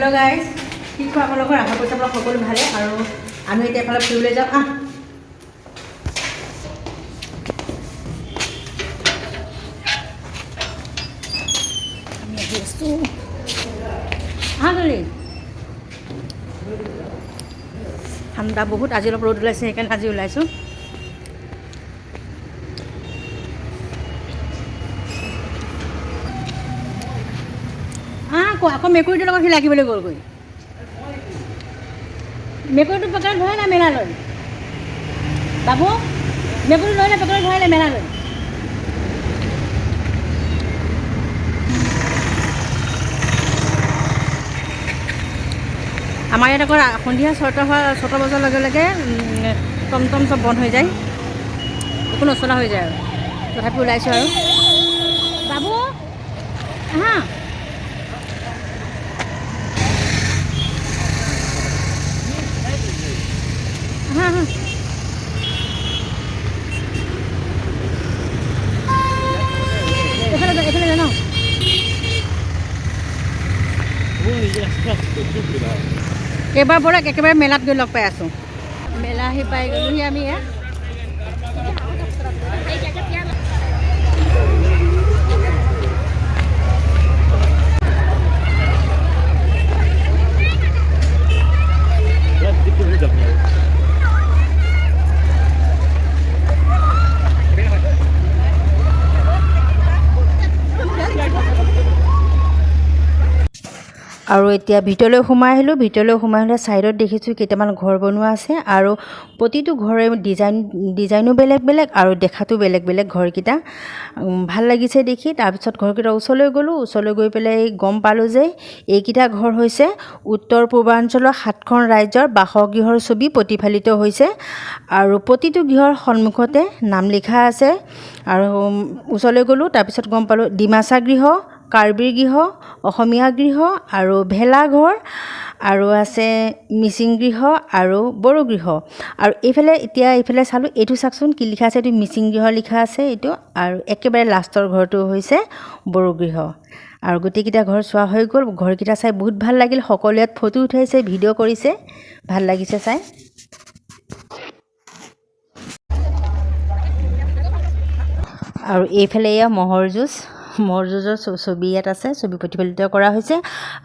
Hello' guys, কি কোৱা আপোনালোকৰ আশা কৰিছে আপোনালোক সকলো ভালে আৰু আমি এতিয়া এফালে ফুৰিবলৈ যাওঁ। আমি আহি আছোঁ ঠাণ্ডা বহুত, আজি অলপ ৰ'দ ওলাইছে সেইকাৰণে আজি ওলাইছোঁ। আকৌ মেকুৰীটোৰ লগত সি লাগিবলৈ গ'লগৈ। মেকুৰীটো পকেটত ধৰে না মেলালৈ? বাবু মেকুৰী লৈ পকেটত ধৰিলে মেলালৈ। আমাৰ ইয়াত আকৌ সন্ধিয়া 6টা বজাৰ লগে লগে টমটম চব বন্ধ হৈ যায়, একো নচলা হৈ যায় আৰু তথাপি ওলাইছোঁ আৰু। বাবু হা হা হা এফালে যা ন। এইবাৰ বৰক একেবাৰে মেলাত গৈ লগ পাই আছোঁ। মেলা আহি পাই গ'লোহি আমি ইয়াত। আৰু এতিয়া ভিতৰলৈ সোমাই আহিলোঁ। ভিতৰলৈ সোমাই আহিলে ছাইডত দেখিছোঁ কেইটামান ঘৰ বনোৱা আছে আৰু প্ৰতিটো ঘৰে ডিজাইনো বেলেগ বেলেগ আৰু দেখাতো বেলেগ বেলেগ ঘৰকেইটা। ভাল লাগিছে দেখি। তাৰপিছত ঘৰকেইটাৰ ওচৰলৈ গ'লোঁ। ওচৰলৈ গৈ পেলাই গম পালোঁ যে এইকেইটা ঘৰ হৈছে উত্তৰ পূৰ্বাঞ্চলৰ 7খন ৰাজ্যৰ বাসগৃহৰ ছবি প্ৰতিফলিত হৈছে আৰু প্ৰতিটো গৃহৰ সন্মুখতে নাম লিখা আছে। আৰু ওচৰলৈ গ'লোঁ, তাৰপিছত গম পালোঁ ডিমাচা গৃহ, কাৰ্বি গৃহ, অসমীয়া গৃহ আৰু ভেলাঘৰ আৰু আছে মিচিং গৃহ আৰু বড়ো গৃহ। আৰু এইফালে চালোঁ, এইটো চাওকচোন কি লিখা আছে, এইটো মিচিং গৃহ লিখা আছে এইটো। আৰু একেবাৰে লাষ্টৰ ঘৰটো হৈছে বড়ো গৃহ। আৰু গোটেইকেইটা ঘৰ চোৱা হৈ গ'ল। ঘৰকেইটা চাই বহুত ভাল লাগিল। সকলোৱে ইয়াত ফটো উঠাইছে, ভিডিঅ' কৰিছে, ভাল লাগিছে চাই। আৰু এইফালে এয়া ম'হৰ যুঁজৰ ছবি ইয়াত আছে, ছবি প্ৰতিফলিত কৰা হৈছে।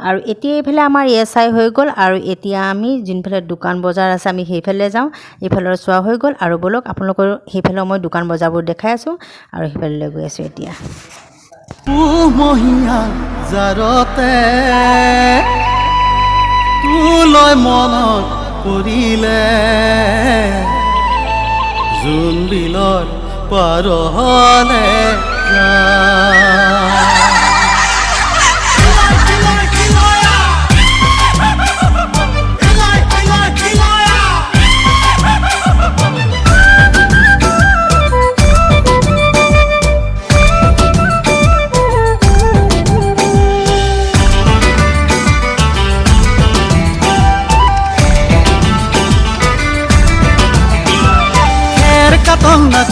আৰু এতিয়া এইফালে আমাৰ এছাই হৈ গ'ল আৰু এতিয়া আমি যোনফালে দোকান বজাৰ আছে আমি সেইফালে যাওঁ। এইফালৰ চোৱা হৈ গ'ল আৰু ব'লক আপোনালোকৰ সেইফালে মই দোকান বজাৰবোৰ দেখাই আছোঁ আৰু সেইফালে গৈ আছোঁ এতিয়া। মনত পৰিলে জোন বিলৰ পাৰ হলে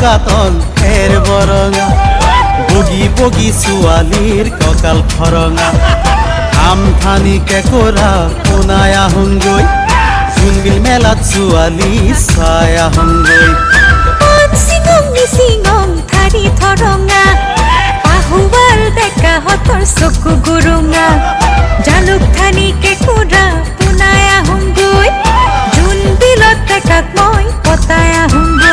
কাতল ফেৰ বৰঙা বগী বগী ছোৱালীৰ কঁকাল ফৰঙা আমঠানি কেঁকোৰা পোনাই আহোঁগৈ জোনবিল মেলাত ছোৱালী চাই আহোঁগৈ। ঠাৰি থৰঙা পাহুৱাৰ ডেকাহঁতৰ চকু গুৰুঙা জালুকঠানি কেঁকোৰা পোনাই আহোঁগৈ জোনবিলত ডেকাক মই পতাই আহোঁগৈ।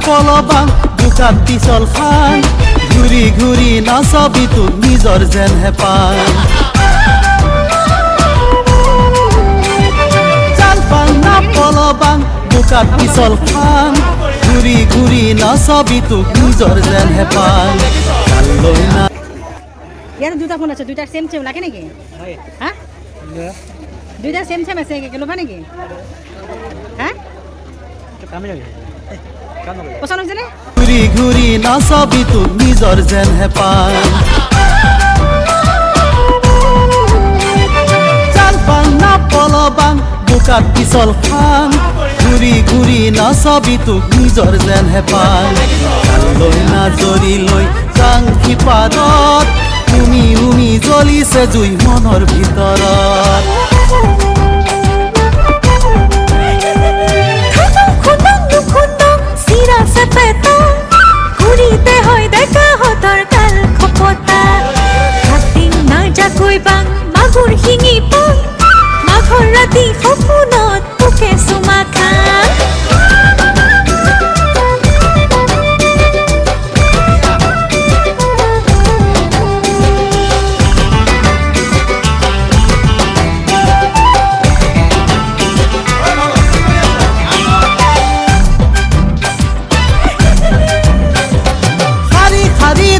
পলবাং বুকাত পিছল খান ঘূৰি ঘূৰি নাচাবি তোক নিজৰ যেন হেঁপাহ। জালপান না পলবাং বুকাত পিছল খান ঘূৰি ঘূৰি নাচাবি তোক নিজৰ যেন হেঁপাহ। ইয়াত দুটা ফোন আছে, দুইটা সেম লাগে নেকি? হা দুইটা সেম আছে, ল'বা নেকি? হা পচন্দ হৈছেনে? ঘূৰি ঘূৰি নাচাবি তোক নিজৰ যেনহে পাই জাল বাং না পলবাং বোকাত পিছল খাং ঘূৰি ঘূৰি নাচাবি তোক নিজৰ যেনহে পাই লৈ না জৰি লৈ যাং সিপাৰত উমি উমি জ্বলিছে জুই মনৰ ভিতৰত খুন্দং নুখুন্দং চিৰা চেপেটা ঘূৰিতে হয় ডেকা হতৰ কাল খপতা হাতিং নাযাকৈ বাং মাগুৰ শিঙি পাং মাঘৰ ৰাতি সপোনত পোকে চুমা খাং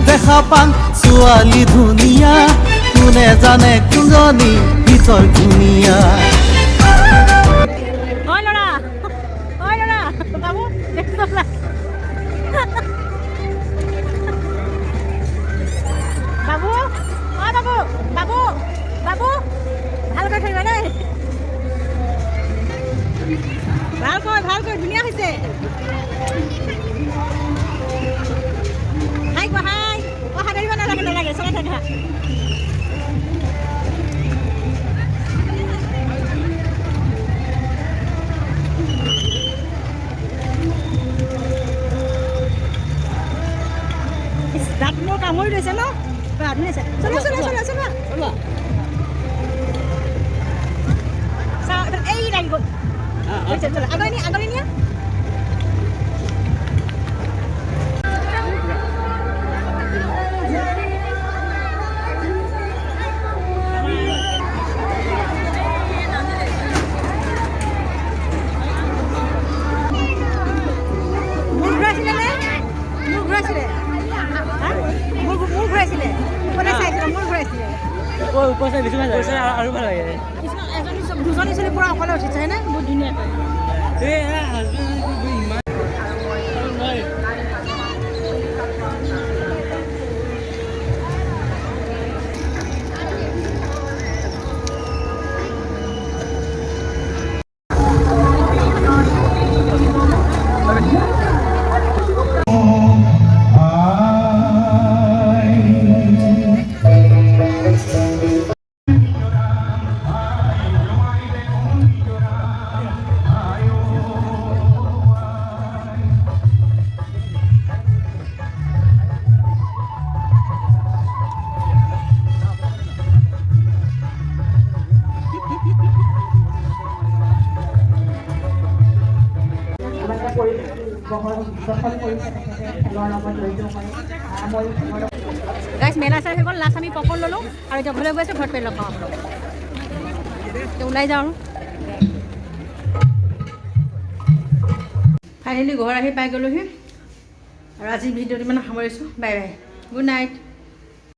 দেখা পাং ছোৱালী ধুনীয়া কোনে জানে কোনজনী ভিতৰ ধুনীয়া ঐ ল'ৰা বাবু দেখি বাবু বাবু বাবু বাবু ভালকৈ থৰিবা দেই ভালকৈ ধুনীয়া হৈছে হাই ধৰিব নালাগে চলাই থাকা দাঁত মোৰ কামুৰি লৈছে ন ধুনীয়া এই লাগি গ'ল আগলৈ নিয়া দুজনী ছোৱালী পুৰা অকলে উঠিছে হয়নে বহুত ধুনীয়াকৈ গাইছ মেলা চাই হৈ গ'ল লাষ্ট আমি পপকৰ্ণ ল'লোঁ আৰু এতিয়া ঘৰলৈ গৈ আছোঁ ঘৰত পেলাই লগ পাওঁ আপোনালোক ওলাই যাওঁ আৰু ফাইনেলি ঘৰ আহি পাই গ'লোহি আৰু আজিৰ ভিডিঅ'টো ইমান সামৰিছোঁ বাই বাই গুড নাইট